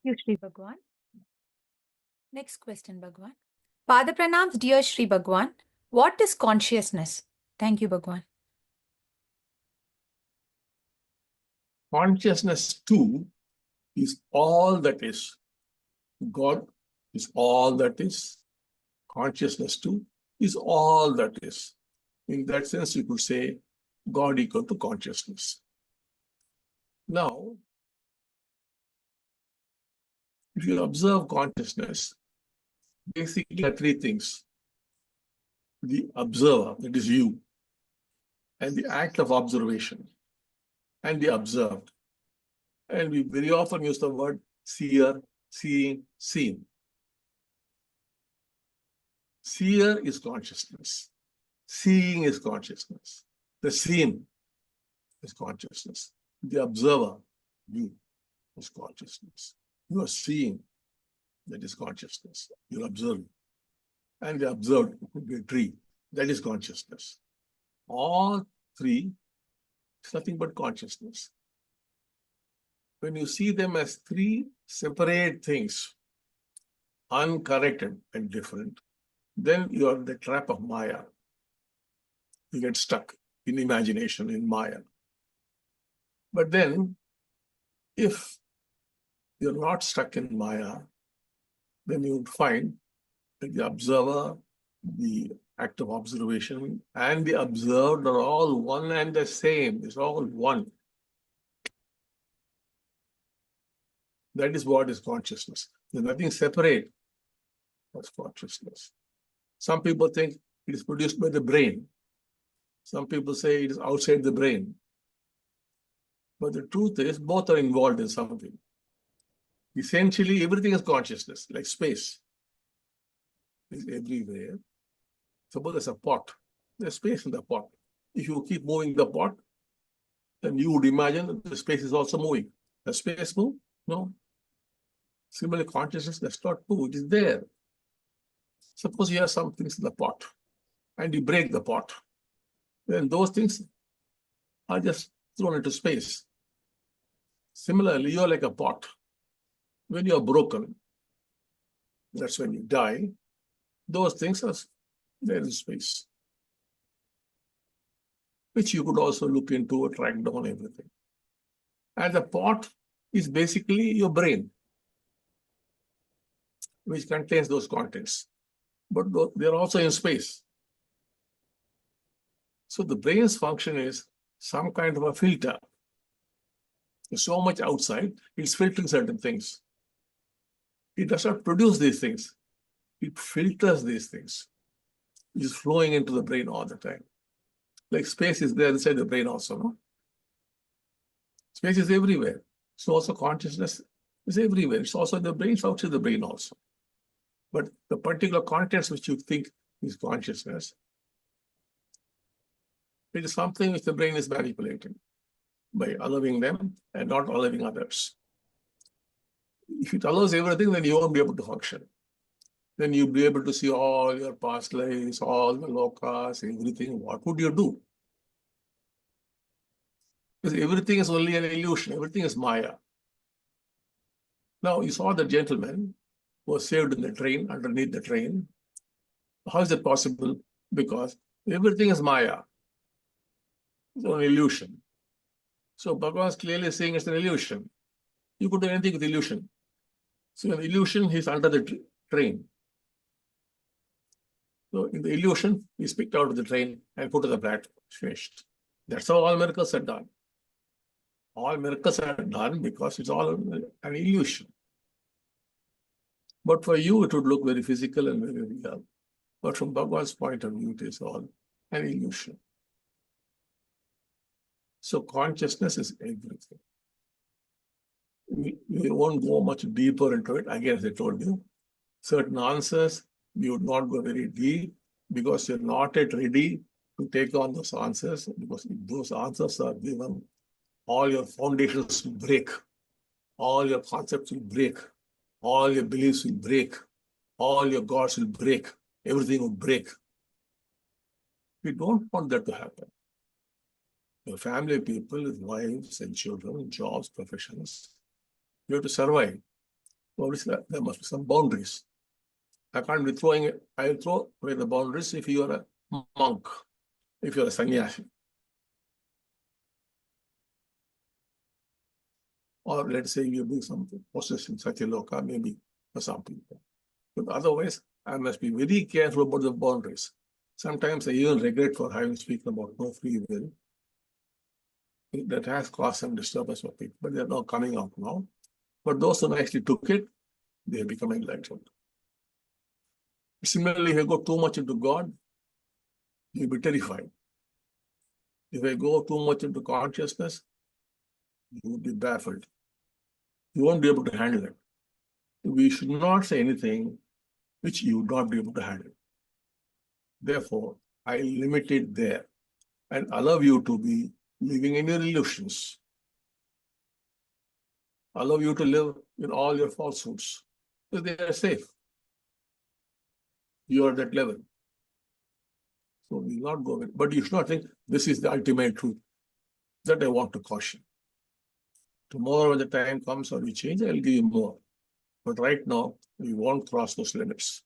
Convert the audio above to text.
you, Shri Bhagwan. Next question, Bhagwan. Pada Pranams, dear Shri Bhagwan. What is consciousness? Thank you, Bhagwan. Consciousness too is all that is. God is all that is. Consciousness too is all that is. In that sense, you could say God equal to consciousness. Now, if you observe consciousness, basically there are three things. The observer, that is you, and the act of observation, and the observed. And we very often use the word seer, seeing, seen. Seer is consciousness. Seeing is consciousness. The seen is consciousness. The observer, you, is consciousness. You are seeing, that is consciousness. You're observing. And the observed could be a tree, that is consciousness. All three is nothing but consciousness. When you see them as three separate things, uncorrected and different, then you are in the trap of Maya. You get stuck in imagination, in Maya. But then, if you're not stuck in Maya, then you would find that the observer, the act of observation, and the observed are all one and the same. It's all one. That is what is consciousness. There's nothing separate. That's consciousness. Some people think it is produced by the brain. Some people say it is outside the brain. But the truth is, both are involved in something. Essentially, everything is consciousness, like space is everywhere. Suppose there's a pot. There's space in the pot. If you keep moving the pot, then you would imagine that the space is also moving. Does space move? No. Similarly, consciousness does not move. It is there. Suppose you have some things in the pot and you break the pot. Then those things are just thrown into space. Similarly, you're like a pot. When you are broken, that's when you die, those things are there in space, which you could also look into, track down everything. And the pot is basically your brain, which contains those contents. But they're also in space. So the brain's function is some kind of a filter. There's so much outside, it's filtering certain things. It does not produce these things. It filters these things, which is flowing into the brain all the time. Like space is there inside the brain also, no? Space is everywhere. So also consciousness is everywhere. It's also in the brain, it's outside the brain also. But the particular contents which you think is consciousness, it is something which the brain is manipulating by allowing them and not allowing others. If it allows everything, then you won't be able to function. Then you'll be able to see all your past lives, all the lokas, everything. What would you do? Because everything is only an illusion. Everything is Maya. Now, you saw the gentleman who was saved in the train, underneath the train. How is it possible? Because everything is Maya. It's an illusion. So Bhagavan is clearly saying it's an illusion. You could do anything with illusion. So an illusion, he's under the train. So in the illusion, he's picked out of the train and put to the platform. Finished. That's how all miracles are done. All miracles are done because it's all an illusion. But for you, it would look very physical and very real. But from Bhagavan's point of view, it is all an illusion. So consciousness is everything. We won't go much deeper into it. Again, as I told you, certain answers, we would not go very deep because you're not yet ready to take on those answers, because if those answers are given, all your foundations will break, all your concepts will break, all your beliefs will break, all your gods will break, everything will break. We don't want that to happen. Your family people, wives and children, jobs, professions, you have to survive. obviously there must be some boundaries. I can't be throwing it. I'll throw away the boundaries if you are a monk, if you're a sannyasi. Or let's say you're doing something, process in Satyaloka, maybe for some people. But otherwise, I must be very careful about the boundaries. Sometimes I even regret for having spoken about no free will. That has caused some disturbance for people, but they're not coming out now. But those who actually took it, they are becoming enlightened. Similarly, if you go too much into God, you'll be terrified. If I go too much into consciousness, you will be baffled. You won't be able to handle it. We should not say anything which you would not be able to handle. Therefore, I limit it there and allow you to be living in your illusions. Allow you to live in all your falsehoods, because they are safe. You are at that level. So we will not go with, but you should not think this is the ultimate truth. That I want to caution. Tomorrow, when the time comes or we change, I'll give you more. But right now, we won't cross those limits.